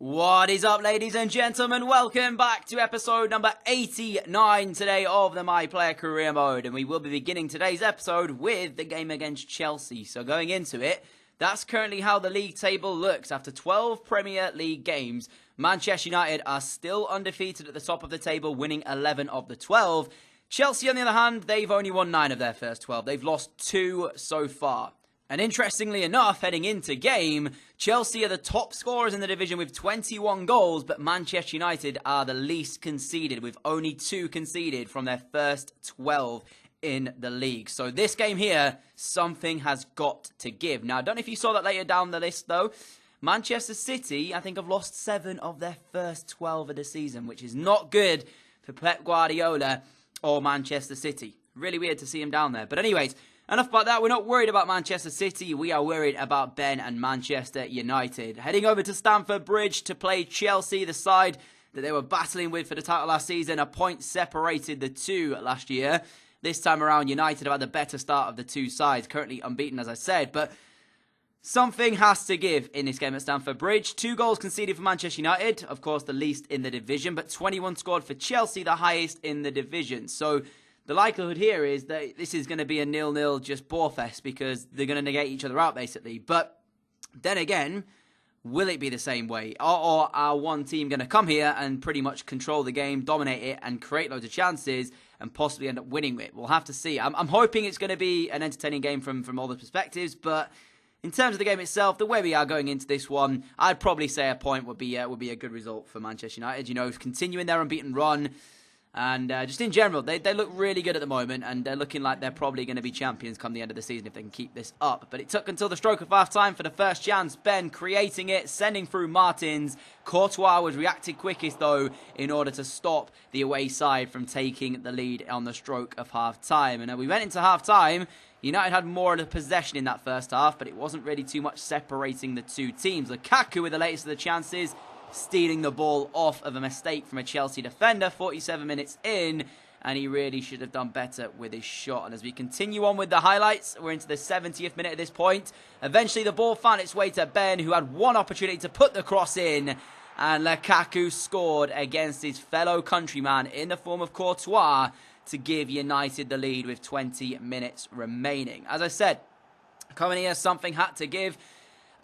What is up, ladies and gentlemen? Welcome back to episode number 89 today of the My Player Career Mode. And we will be beginning today's episode with the game against Chelsea. So going into it, that's currently how the league table looks. After 12 Premier League games, Manchester United are still undefeated at the top of the table, winning 11 of the 12. Chelsea, on the other hand, they've only won 9 of their first 12. They've lost 2 so far. And interestingly enough, heading into game, Chelsea are the top scorers in the division with 21 goals, but Manchester United are the least conceded, with only 2 conceded from their first 12 in the league. So this game here, something has got to give. Now, I don't know if you saw that later down the list, though. Manchester City, I think, have lost 7 of their first 12 of the season, which is not good for Pep Guardiola or Manchester City. Really weird to see him down there. But anyways, enough about that. We're not worried about Manchester City. We are worried about Ben and Manchester United. Heading over to Stamford Bridge to play Chelsea, the side that they were battling with for the title last season. A point separated the two last year. This time around, United have had the better start of the two sides. Currently unbeaten, as I said. But something has to give in this game at Stamford Bridge. 2 goals conceded for Manchester United. Of course, the least in the division. But 21 scored for Chelsea, the highest in the division. So the likelihood here is that this is going to be a 0-0 just bore-fest because they're going to negate each other out, basically. But then again, will it be the same way? Or are one team going to come here and pretty much control the game, dominate it, and create loads of chances and possibly end up winning it? We'll have to see. I'm hoping it's going to be an entertaining game from all the perspectives, but in terms of the game itself, the way we are going into this one, I'd probably say a point would be a good result for Manchester United. You know, continuing their unbeaten run. And just in general, they look really good at the moment, and they're looking like they're probably going to be champions come the end of the season if they can keep this up. But it took until the stroke of half-time for the first chance. Ben creating it, sending through Martins. Courtois was reacted quickest, though, in order to stop the away side from taking the lead on the stroke of half-time. And we went into half-time. United had more of the possession in that first half, but it wasn't really too much separating the two teams. Lukaku with the latest of the chances, stealing the ball off of a mistake from a Chelsea defender 47 minutes in, and he really should have done better with his shot. And as we continue on with the highlights, we're into the 70th minute at this point. Eventually the ball found its way to Ben, who had one opportunity to put the cross in, and Lukaku scored against his fellow countryman in the form of Courtois to give United the lead with 20 minutes remaining. As I said, coming here, something had to give.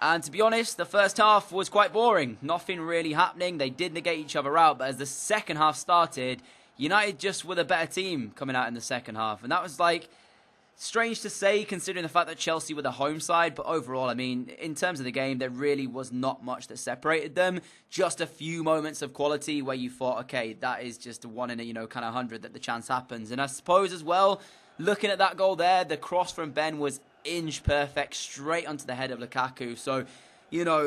And to be honest, the first half was quite boring. Nothing really happening. They did negate each other out. But as the second half started, United just were the better team coming out in the second half. And that was strange to say considering the fact that Chelsea were the home side. But overall, I mean, in terms of the game, there really was not much that separated them. Just a few moments of quality where you thought, okay, that is just a 1 in a, kind of 100 that the chance happens. And I suppose as well, looking at that goal there, the cross from Ben was inch perfect straight onto the head of Lukaku. So,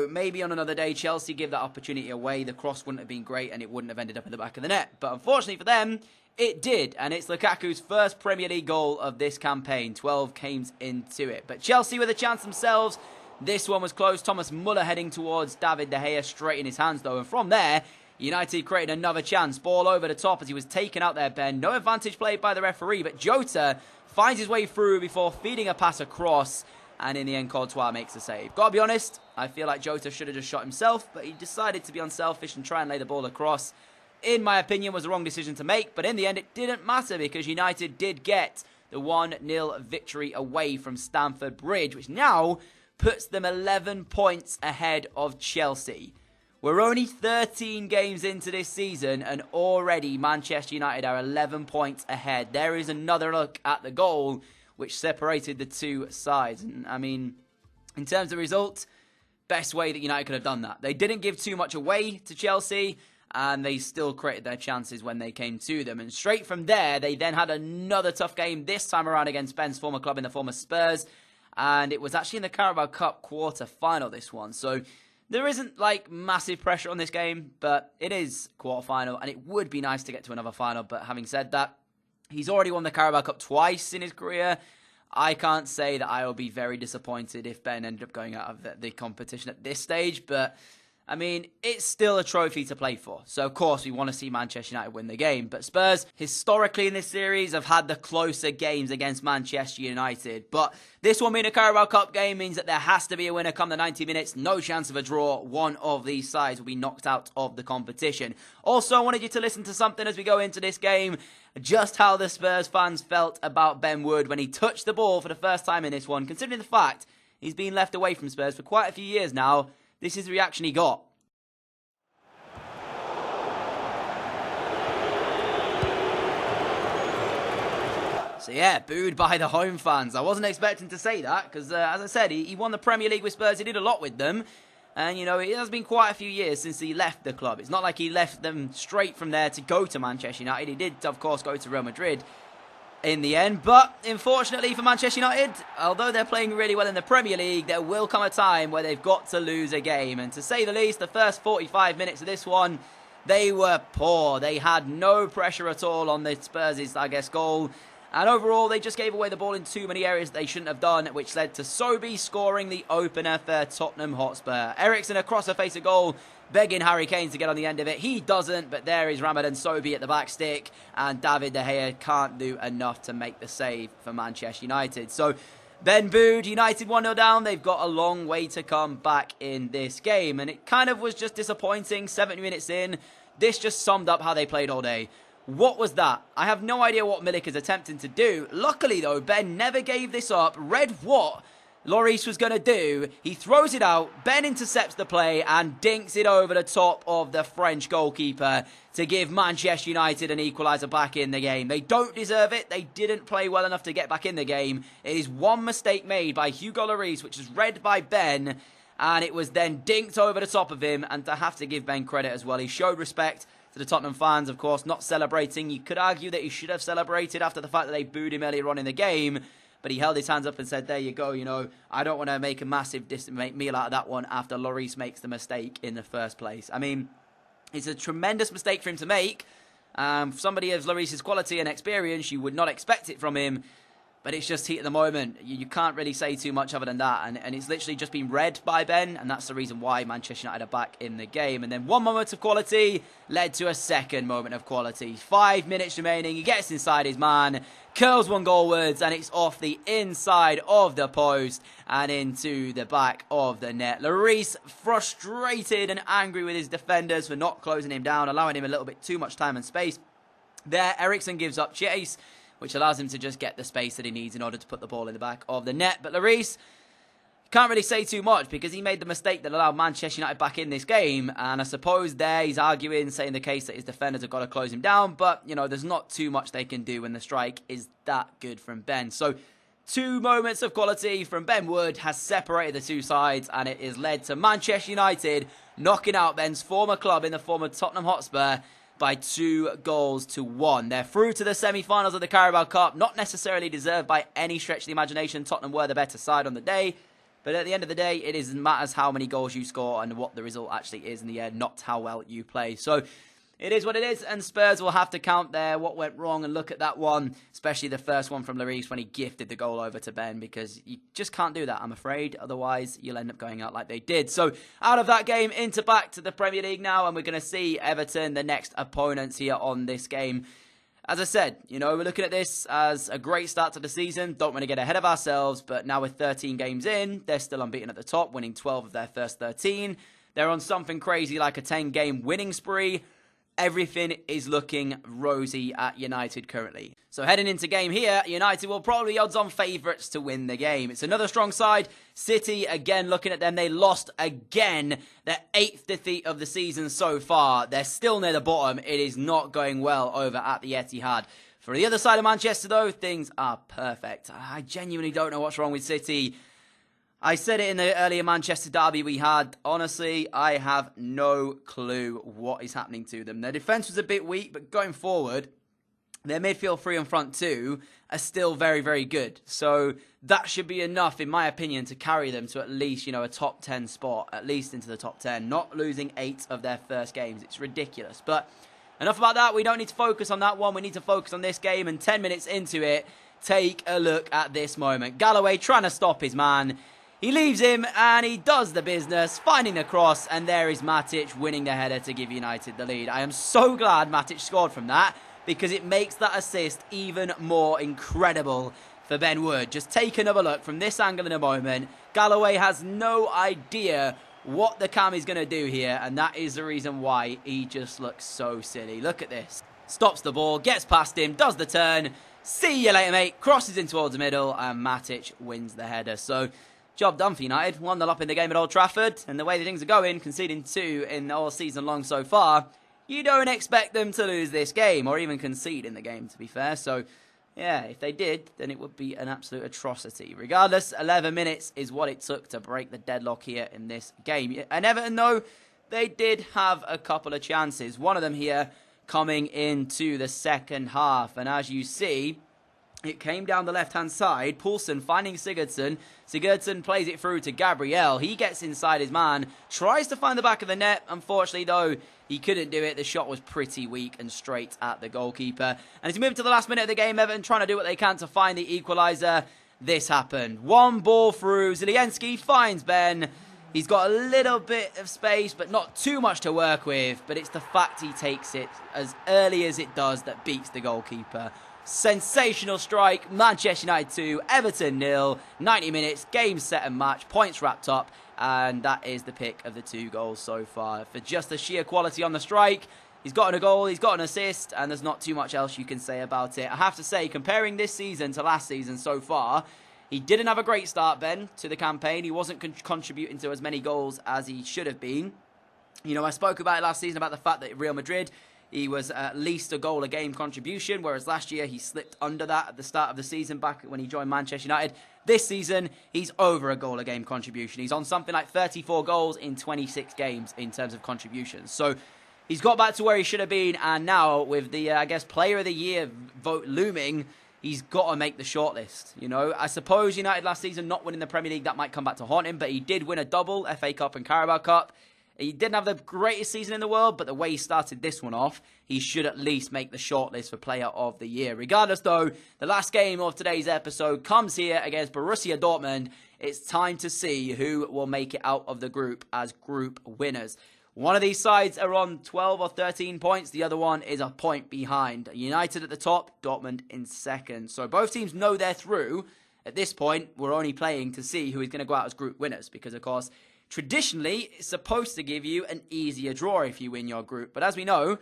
maybe on another day Chelsea give that opportunity away. The cross wouldn't have been great and it wouldn't have ended up in the back of the net. But unfortunately for them, it did. And it's Lukaku's first Premier League goal of this campaign. 12 games into it. But Chelsea with a chance themselves. This one was close. Thomas Muller heading towards David De Gea, straight in his hands though. And from there, United created another chance. Ball over the top as he was taken out there, Ben. No advantage played by the referee, but Jota finds his way through before feeding a pass across, and in the end, Courtois makes the save. Gotta be honest, I feel like Jota should have just shot himself, but he decided to be unselfish and try and lay the ball across. In my opinion, was the wrong decision to make, but in the end, it didn't matter because United did get the 1-0 victory away from Stamford Bridge, which now puts them 11 points ahead of Chelsea. We're only 13 games into this season and already Manchester United are 11 points ahead. There is another look at the goal which separated the two sides. And I mean, in terms of results, best way that United could have done that. They didn't give too much away to Chelsea and they still created their chances when they came to them. And straight from there, they then had another tough game this time around against Ben's former club in the form of Spurs. And it was actually in the Carabao Cup quarter-final, this one. So there isn't massive pressure on this game, but it is quarter-final, and it would be nice to get to another final. But having said that, he's already won the Carabao Cup twice in his career. I can't say that I will be very disappointed if Ben ended up going out of the competition at this stage. But I mean, it's still a trophy to play for. So, of course, we want to see Manchester United win the game. But Spurs, historically in this series, have had the closer games against Manchester United. But this one being a Carabao Cup game means that there has to be a winner come the 90 minutes. No chance of a draw. One of these sides will be knocked out of the competition. Also, I wanted you to listen to something as we go into this game. Just how the Spurs fans felt about Ben Wood when he touched the ball for the first time in this one. Considering the fact he's been left away from Spurs for quite a few years now. This is the reaction he got. So yeah, booed by the home fans. I wasn't expecting to say that because, as I said, he won the Premier League with Spurs. He did a lot with them. And, you know, it has been quite a few years since he left the club. It's not like he left them straight from there to go to Manchester United. He did, of course, go to Real Madrid in the end. But, unfortunately for Manchester United, although they're playing really well in the Premier League, there will come a time where they've got to lose a game. And to say the least, the first 45 minutes of this one, they were poor. They had no pressure at all on the Spurs' goal. And overall, they just gave away the ball in too many areas they shouldn't have done, which led to Sobey scoring the opener for Tottenham Hotspur. Eriksen across a face of goal, begging Harry Kane to get on the end of it. He doesn't, but there is Ramadan Sobey at the back stick, and David De Gea can't do enough to make the save for Manchester United. So, Ben booed, United 1-0 down. They've got a long way to come back in this game, and it kind of was just disappointing. 70 minutes in, this just summed up how they played all day. What was that? I have no idea what Milik is attempting to do. Luckily, though, Ben never gave this up. Read what Lloris was going to do. He throws it out. Ben intercepts the play and dinks it over the top of the French goalkeeper to give Manchester United an equaliser back in the game. They don't deserve it. They didn't play well enough to get back in the game. It is one mistake made by Hugo Lloris, which is read by Ben, and it was then dinked over the top of him. And to have to give Ben credit as well, he showed respect to the Tottenham fans, of course, not celebrating. You could argue that he should have celebrated after the fact that they booed him earlier on in the game, but he held his hands up and said, there you go, you know, I don't want to make a massive meal out of that one after Lloris makes the mistake in the first place. I mean, it's a tremendous mistake for him to make. Somebody of Lloris's quality and experience, you would not expect it from him. But it's just heat of the moment. You can't really say too much other than that. And it's literally just been read by Ben. And that's the reason why Manchester United are back in the game. And then one moment of quality led to a second moment of quality. 5 minutes remaining. He gets inside his man. Curls one goalwards. And it's off the inside of the post. And into the back of the net. Lloris frustrated and angry with his defenders for not closing him down. Allowing him a little bit too much time and space. There, Eriksen gives up chase, which allows him to just get the space that he needs in order to put the ball in the back of the net. But Lloris can't really say too much because he made the mistake that allowed Manchester United back in this game. And I suppose there he's arguing, saying the case that his defenders have got to close him down. But, you know, there's not too much they can do when the strike is that good from Ben. So 2 moments of quality from Ben Wood has separated the two sides, and it has led to Manchester United knocking out Ben's former club in the form of Tottenham Hotspur by 2-1. They're through to the semi-finals of the Carabao Cup. Not necessarily deserved by any stretch of the imagination. Tottenham were the better side on the day. But at the end of the day, it matters how many goals you score and what the result actually is in the end, not how well you play. So it is what it is, and Spurs will have to count there what went wrong and look at that one, especially the first one from Lloris when he gifted the goal over to Ben, because you just can't do that, I'm afraid. Otherwise, you'll end up going out like they did. So out of that game, back to the Premier League now, and we're going to see Everton, the next opponents here on this game. As I said, you know, we're looking at this as a great start to the season. Don't want to get ahead of ourselves, but now with 13 games in, they're still unbeaten at the top, winning 12 of their first 13. They're on something crazy like a 10-game winning spree. Everything is looking rosy at United currently. So heading into game here, United will probably be odds-on favourites to win the game. It's another strong side. City, again, looking at them, they lost again. Their 8th defeat of the season so far. They're still near the bottom. It is not going well over at the Etihad. For the other side of Manchester, though, things are perfect. I genuinely don't know what's wrong with City. I said it in the earlier Manchester derby we had. Honestly, I have no clue what is happening to them. Their defence was a bit weak, but going forward, their midfield 3 and front 2 are still very, very good. So that should be enough, in my opinion, to carry them to at least, you know, a top 10 spot, at least into the top 10. Not losing 8 of their first games. It's ridiculous. But enough about that. We don't need to focus on that one. We need to focus on this game. And 10 minutes into it, take a look at this moment. Galloway trying to stop his man. He leaves him and he does the business, finding the cross, and there is Matic winning the header to give United the lead. I am so glad Matic scored from that, because it makes that assist even more incredible for Ben Wood. Just take another look from this angle in a moment. Galloway has no idea what the cam is going to do here, and that is the reason why he just looks so silly. Look at this. Stops the ball, gets past him, does the turn. See you later, mate. Crosses in towards the middle, and Matic wins the header. So, job done for United. 1-0 up in the game at Old Trafford, and the way the things are going, conceding 2 in all season long so far, you don't expect them to lose this game, or even concede in the game, to be fair. So, yeah, if they did, then it would be an absolute atrocity. Regardless, 11 minutes is what it took to break the deadlock here in this game. And Everton, though, they did have a couple of chances. One of them here coming into the second half. And as you see, it came down the left-hand side. Poulsen finding Sigurdsson. Sigurdsson plays it through to Gabriel. He gets inside his man, tries to find the back of the net. Unfortunately, though, he couldn't do it. The shot was pretty weak and straight at the goalkeeper. And as we move to the last minute of the game, Everton trying to do what they can to find the equaliser. This happened. One ball through. Zielinski finds Ben. He's got a little bit of space, but not too much to work with. But it's the fact he takes it as early as it does that beats the goalkeeper. Sensational strike. Manchester United 2, Everton 0. 90 minutes, game, set and match. Points wrapped up. And that is the pick of the 2 goals so far. For just the sheer quality on the strike, he's gotten a goal, he's got an assist, and there's not too much else you can say about it. I have to say, comparing this season to last season so far, he didn't have a great start, Ben, to the campaign. He wasn't contributing to as many goals as he should have been. You know, I spoke about it last season, about the fact that Real Madrid, he was at least a goal a game contribution, whereas last year he slipped under that at the start of the season back when he joined Manchester United. This season, he's over a goal a game contribution. He's on something like 34 goals in 26 games in terms of contributions. So he's got back to where he should have been, and now with the, I guess, Player of the Year vote looming, he's got to make the shortlist. You know, I suppose United last season not winning the Premier League, that might come back to haunt him, but he did win a double, FA Cup and Carabao Cup. He didn't have the greatest season in the world, but the way he started this one off, he should at least make the shortlist for Player of the Year. Regardless, though, the last game of today's episode comes here against Borussia Dortmund. It's time to see who will make it out of the group as group winners. One of these sides are on 12 or 13 points. The other one is a point behind. United at the top, Dortmund in second. So both teams know they're through. At this point, we're only playing to see who is going to go out as group winners, because, of course, traditionally, it's supposed to give you an easier draw if you win your group. But as we know,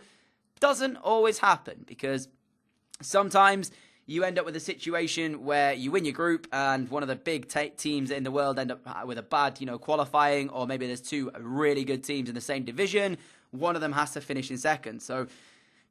doesn't always happen, because sometimes you end up with a situation where you win your group and one of the big teams in the world end up with a bad, qualifying, or maybe there's 2 really good teams in the same division. One of them has to finish in second. So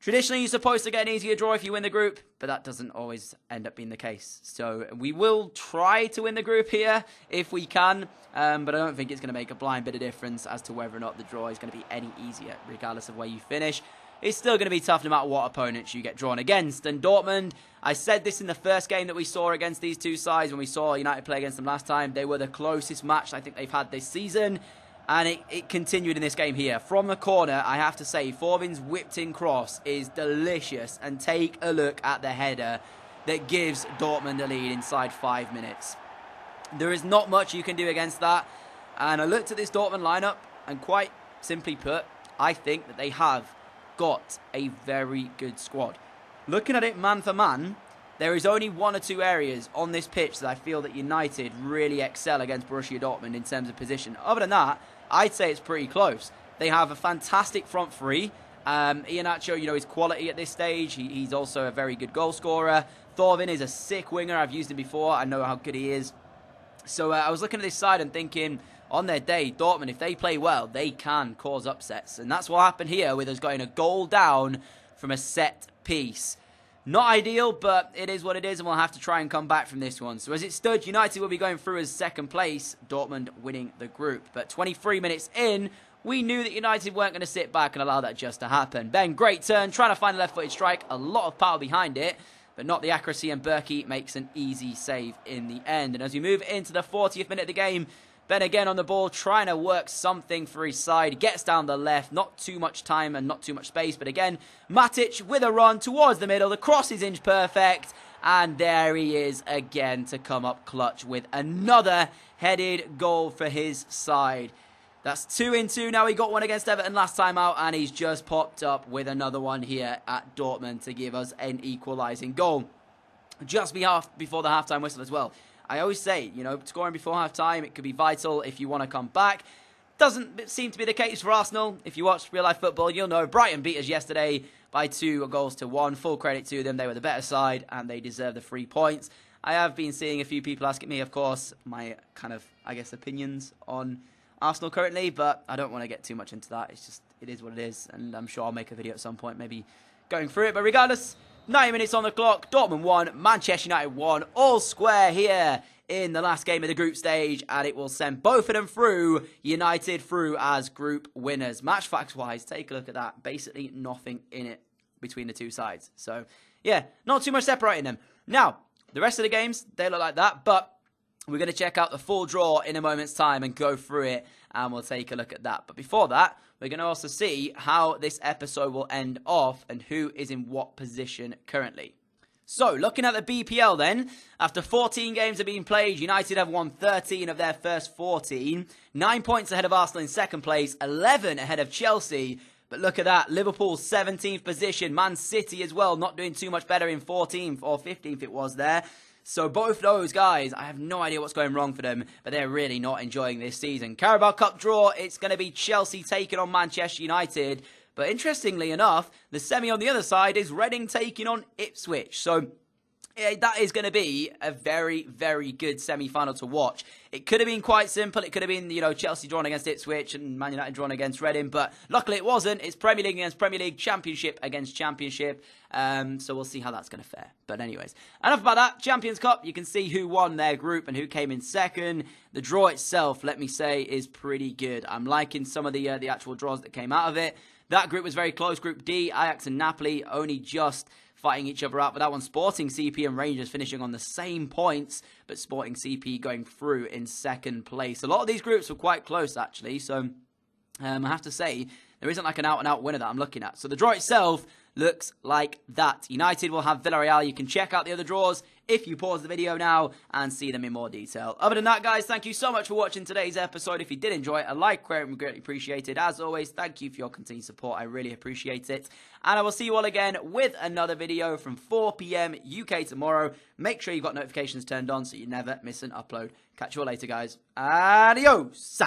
traditionally, you're supposed to get an easier draw if you win the group, but that doesn't always end up being the case. So we will try to win the group here if we can, but I don't think it's going to make a blind bit of difference as to whether or not the draw is going to be any easier, regardless of where you finish. It's still going to be tough no matter what opponents you get drawn against. And Dortmund, I said this in the first game that we saw against these 2 sides when we saw United play against them last time. They were the closest match I think they've had this season. And it continued in this game here. From the corner, I have to say, Forbin's whipped-in cross is delicious. And take a look at the header that gives Dortmund a lead inside 5 minutes. There is not much you can do against that. And I looked at this Dortmund lineup, and quite simply put, I think that they have got a very good squad. Looking at it man for man, there is only 1 or 2 areas on this pitch that I feel that United really excel against Borussia Dortmund in terms of position. Other than that, I'd say it's pretty close. They have a fantastic front 3. Iheanacho, his quality at this stage. He's also a very good goal scorer. Thorvin is a sick winger. I've used him before. I know how good he is. So I was looking at this side and thinking, on their day, Dortmund, if they play well, they can cause upsets. And that's what happened here with us getting a goal down from a set piece. Not ideal, but it is what it is, and we'll have to try and come back from this one. So as it stood, United will be going through as second place, Dortmund winning the group. But 23 minutes in, we knew that United weren't going to sit back and allow that just to happen. Ben, great turn, trying to find a left-footed strike, a lot of power behind it, but not the accuracy, and Berkey makes an easy save in the end. And as we move into the 40th minute of the game, Ben again on the ball, trying to work something for his side. Gets down the left. Not too much time and not too much space. But again, Matic with a run towards the middle. The cross is inch perfect. And there he is again to come up clutch with another headed goal for his side. That's 2-2 now. He got one against Everton last time out, and he's just popped up with another one here at Dortmund to give us an equalising goal. Just before the halftime whistle as well. I always say, you know, scoring before halftime, it could be vital if you want to come back. Doesn't seem to be the case for Arsenal. If you watch real-life football, you'll know Brighton beat us yesterday by 2-1. Full credit to them. They were the better side, and they deserve the 3 points. I have been seeing a few people asking me, of course, my kind of, I guess, opinions on Arsenal currently, but I don't want to get too much into that. It's just, it is what it is, and I'm sure I'll make a video at some point, maybe going through it. But regardless, 90 minutes on the clock, Dortmund 1, Manchester United 1, all square here in the last game of the group stage, and it will send both of them through, United through as group winners. Match facts-wise, take a look at that. Basically nothing in it between the two sides. So, yeah, not too much separating them. Now, the rest of the games, they look like that, but we're going to check out the full draw in a moment's time and go through it, and we'll take a look at that. But before that, we're going to also see how this episode will end off and who is in what position currently. So, looking at the BPL then, after 14 games have been played, United have won 13 of their first 14. 9 points ahead of Arsenal in second place, 11 ahead of Chelsea. But look at that, Liverpool 17th position, Man City as well, not doing too much better in 14th or 15th it was there. So both those guys, I have no idea what's going wrong for them, but they're really not enjoying this season. Carabao Cup draw, it's going to be Chelsea taking on Manchester United. But interestingly enough, the semi on the other side is Reading taking on Ipswich. So yeah, that is going to be a very, very good semi-final to watch. It could have been quite simple. It could have been, you know, Chelsea drawn against Ipswich and Man United drawn against Reading. But luckily it wasn't. It's Premier League against Premier League, Championship against Championship. So we'll see how that's going to fare. But anyways, enough about that. Champions Cup, you can see who won their group and who came in second. The draw itself, let me say, is pretty good. I'm liking some of the actual draws that came out of it. That group was very close. Group D, Ajax and Napoli only just fighting each other out. But that one, Sporting CP and Rangers finishing on the same points, but Sporting CP going through in second place. A lot of these groups were quite close, actually. So I have to say, there isn't like an out-and-out winner that I'm looking at. So the draw itself looks like that. United will have Villarreal. You can check out the other draws if you pause the video now and see them in more detail. Other than that, guys, thank you so much for watching today's episode. If you did enjoy it, a like, would be greatly appreciated. As always, thank you for your continued support. I really appreciate it. And I will see you all again with another video from 4 PM UK tomorrow. Make sure you've got notifications turned on so you never miss an upload. Catch you all later, guys. Adios!